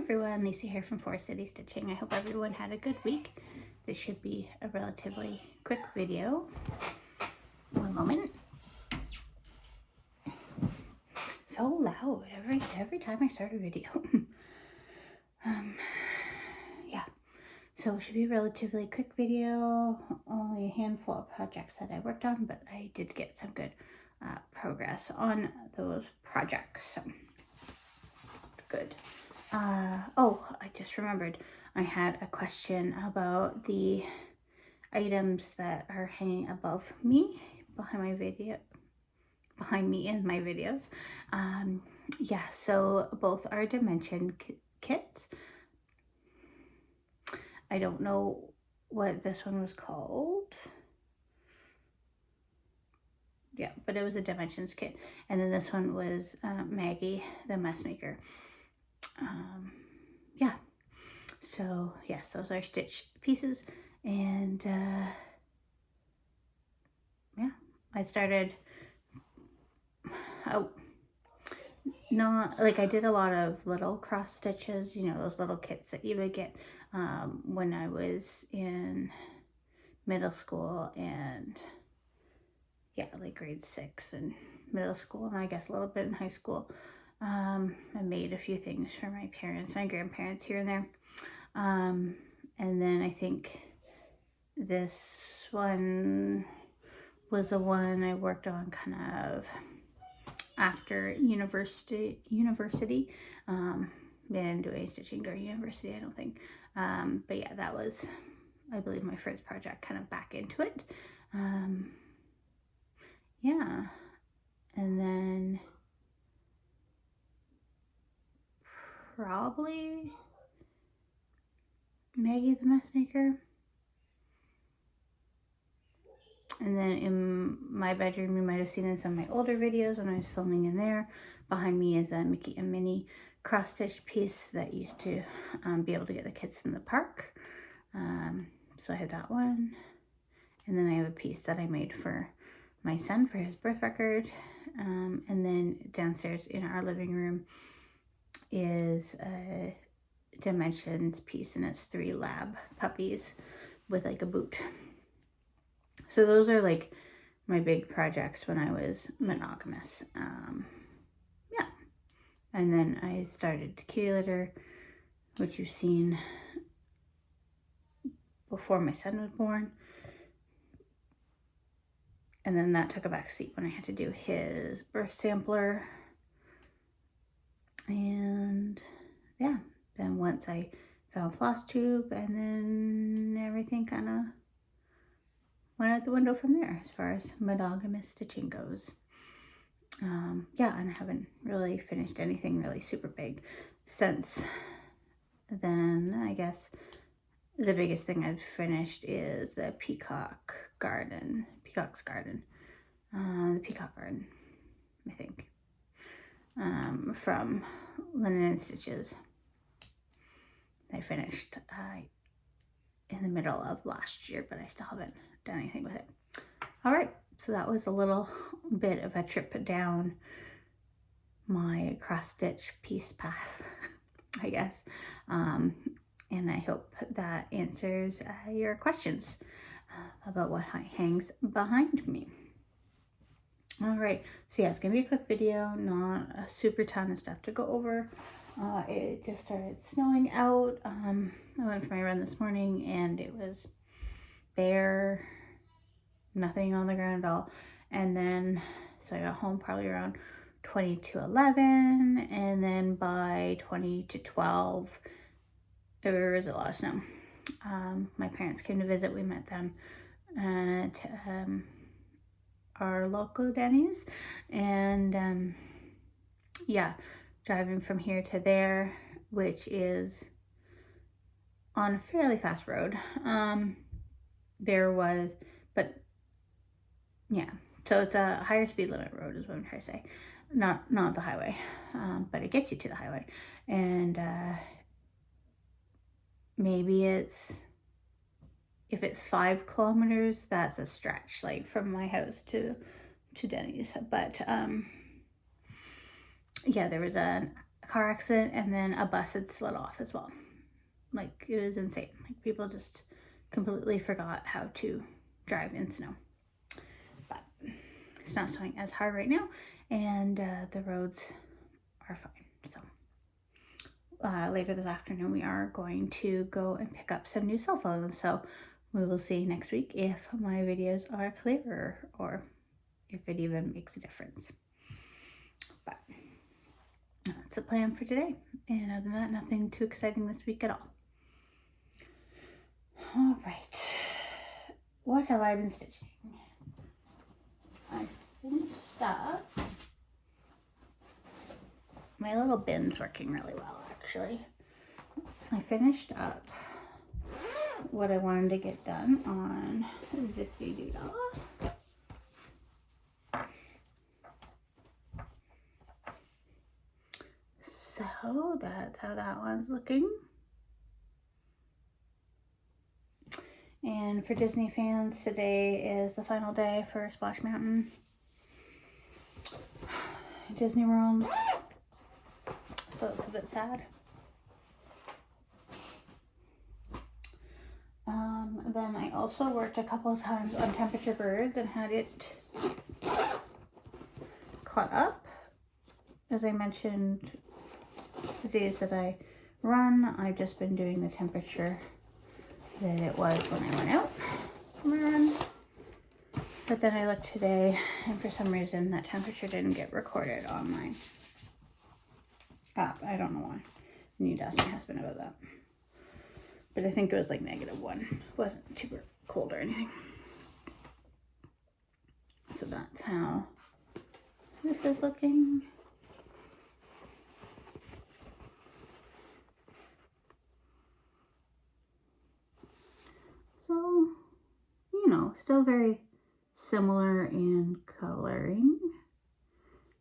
everyone, Lisa here from Forest City Stitching. I hope everyone had a good week. This should be a relatively quick video. One moment. So loud every time I start a video. Yeah, so it should be a relatively quick video. Only a handful of projects that I worked on, but I did get some good progress on those projects. So it's good. Oh, I just remembered I had a question about the items that are hanging above me, behind me in my videos. Yeah, so both are dimension kits. I don't know what this one was called. Yeah, but it was a dimensions kit. And then this one was Maggie, the mess maker. Yeah, so yes, those are stitch pieces. And yeah, I started, not like I did a lot of little cross stitches, you know, those little kits that you would get when I was in middle school and yeah, like grade 6 and middle school, and I guess a little bit in high school. I made a few things for my parents, my grandparents here and there. And then I think this one was the one I worked on kind of after university. Didn't do any stitching during university, I don't think. But yeah, that was, I believe, my first project kind of back into it. Yeah, and then probably Maggie the mess maker. And then in my bedroom, you might have seen in some of my older videos when I was filming in there. Behind me is a Mickey and Minnie cross stitch piece that used to be able to get the kids in the park. So I have that one. And then I have a piece that I made for my son for his birth record. And then downstairs in our living room is a dimensions piece, and it's 3 lab puppies with like a boot. So those are like my big projects when I was monogamous. Yeah. And then I started kitty litter, which you've seen before my son was born. And then that took a back seat when I had to do his birth sampler. And yeah, then once I found Flosstube, and then everything kind of went out the window from there as far as monogamous stitching goes. Yeah, and I haven't really finished anything really super big since then. I guess the biggest thing I've finished is the Peacock's Garden, the Peacock Garden, I think, from Linen and Stitches. I finished in the middle of last year, but I still haven't done anything with it. All right, so that was a little bit of a trip down my cross stitch piece path, I guess. And I hope that answers your questions about what hangs behind me. All right, so yeah, it's gonna be a quick video, not a super ton of stuff to go over. It just started snowing out. I went for my run this morning and it was bare, nothing on the ground at all. And then, so I got home probably around 20 to 11, and then by 20 to 12, there was a lot of snow. My parents came to visit. We met them at our local Denny's, and yeah, driving from here to there, which is on a fairly fast road. But yeah, so it's a higher speed limit road is what I'm trying to say. Not the highway, but it gets you to the highway. And maybe if it's 5 kilometers, that's a stretch, like from my house to Denny's. But yeah, there was an car accident, and then a bus had slid off as well. Like, it was insane. Like, people just completely forgot how to drive in snow. But it's not snowing as hard right now, and the roads are fine. So later this afternoon, we are going to go and pick up some new cell phones. So we will see next week if my videos are clearer or if it even makes a difference. But that's the plan for today. And other than that, nothing too exciting this week at all. All right. What have I been stitching? I finished up. My little bin's working really well, actually. I finished up what I wanted to get done on Zippy Doodah. So that's how that one's looking. And for Disney fans, today is the final day for Splash Mountain Disney World. So it's a bit sad. Then I also worked a couple of times on Temperature Birds and had it caught up. As I mentioned, the days that I run, I've just been doing the temperature that it was when I went out for my run. But then I looked today, and for some reason that temperature didn't get recorded on my app. I don't know why. I need to ask my husband about that. But I think it was like -1. It wasn't too cold or anything. So that's how this is looking. So, you know, still very similar in coloring,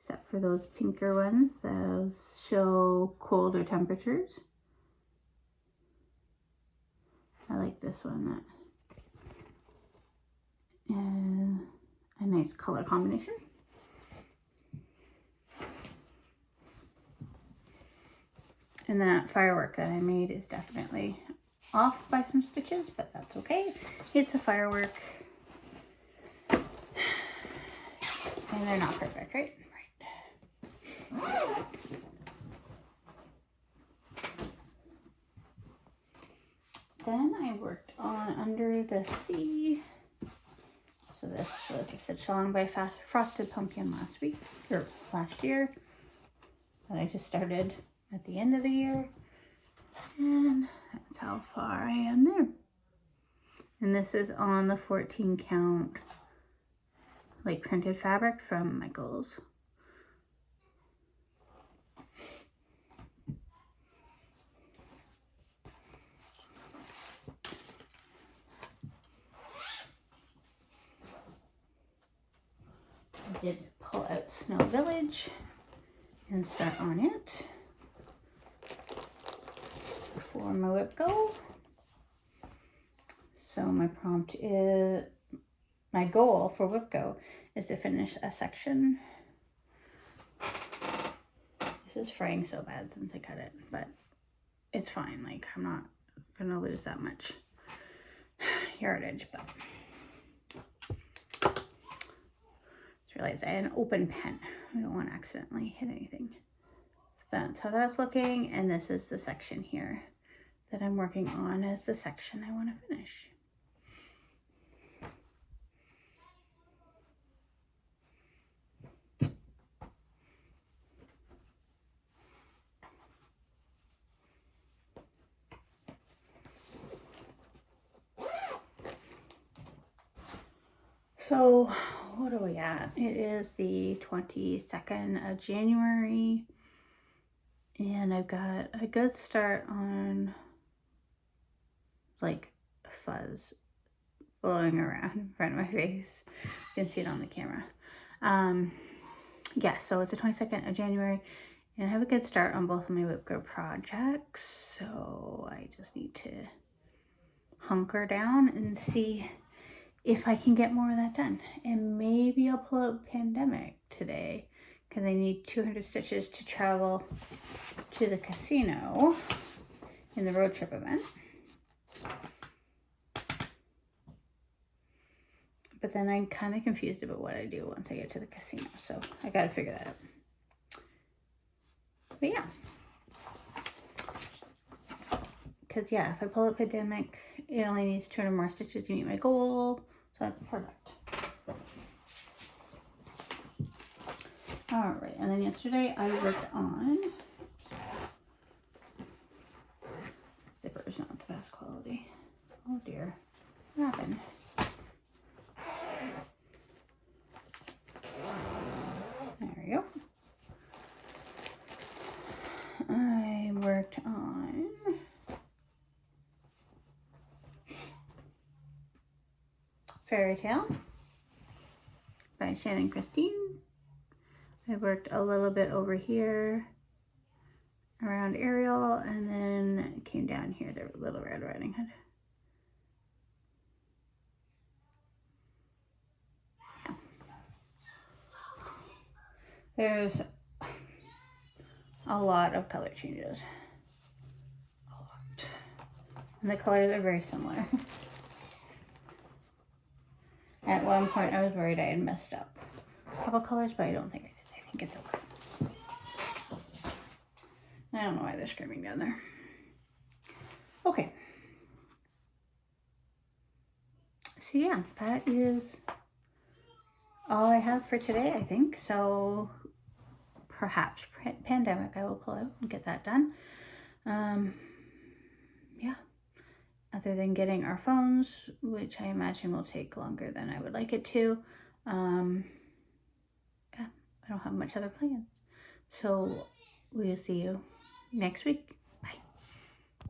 except for those pinker ones. Those show colder temperatures. I like this one. That is a nice color combination. And that firework that I made is definitely off by some stitches, but that's okay. It's a firework. And they're not perfect, right? Right. Then I worked on Under the Sea. So this was a stitch along by Frosted Pumpkin last week, or last year. That I just started at the end of the year. And that's how far I am there. And this is on the 14 count like printed fabric from Michael's. I did pull out Snow Village and start on it for my whip go. So my prompt is, my goal for whip go is to finish a section. This is fraying so bad since I cut it, but it's fine. Like, I'm not gonna lose that much yardage, but just realized I had an open pen. I don't want to accidentally hit anything. So that's how that's looking, and this is the section here that I'm working on as the section I want to finish. So what are we at? It is the 22nd of January, and I've got a good start on like fuzz blowing around in front of my face. You can see it on the camera. Yeah, so it's the 22nd of January, and I have a good start on both of my Whip Go projects, so I just need to hunker down and see if I can get more of that done. And maybe I'll pull out Pandemic today, because I need 200 stitches to travel to the casino in the road trip event. But then I'm kind of confused about what I do once I get to the casino, so I gotta figure that out. But yeah. Because yeah, if I pull up Pandemic, it only needs 200 more stitches to meet my goal. So that's perfect. Alright, and then yesterday I worked on, zipper's not the best quality. Oh dear, what happened? There we go. I worked on Fairy Tale by Shannon Christine. I worked a little bit over here around Ariel, and then came down here to Little Red Riding Hood. Yeah. There's a lot of color changes. A lot. And the colors are very similar. At one point I was worried I had messed up a couple colors, but I don't think I did. I think it's okay. I don't know why they're screaming down there. Okay. So yeah, that is all I have for today, I think. So perhaps Pandemic I will pull out and get that done. Yeah. Other than getting our phones, which I imagine will take longer than I would like it to. Yeah, I don't have much other plans. So we'll see you next week.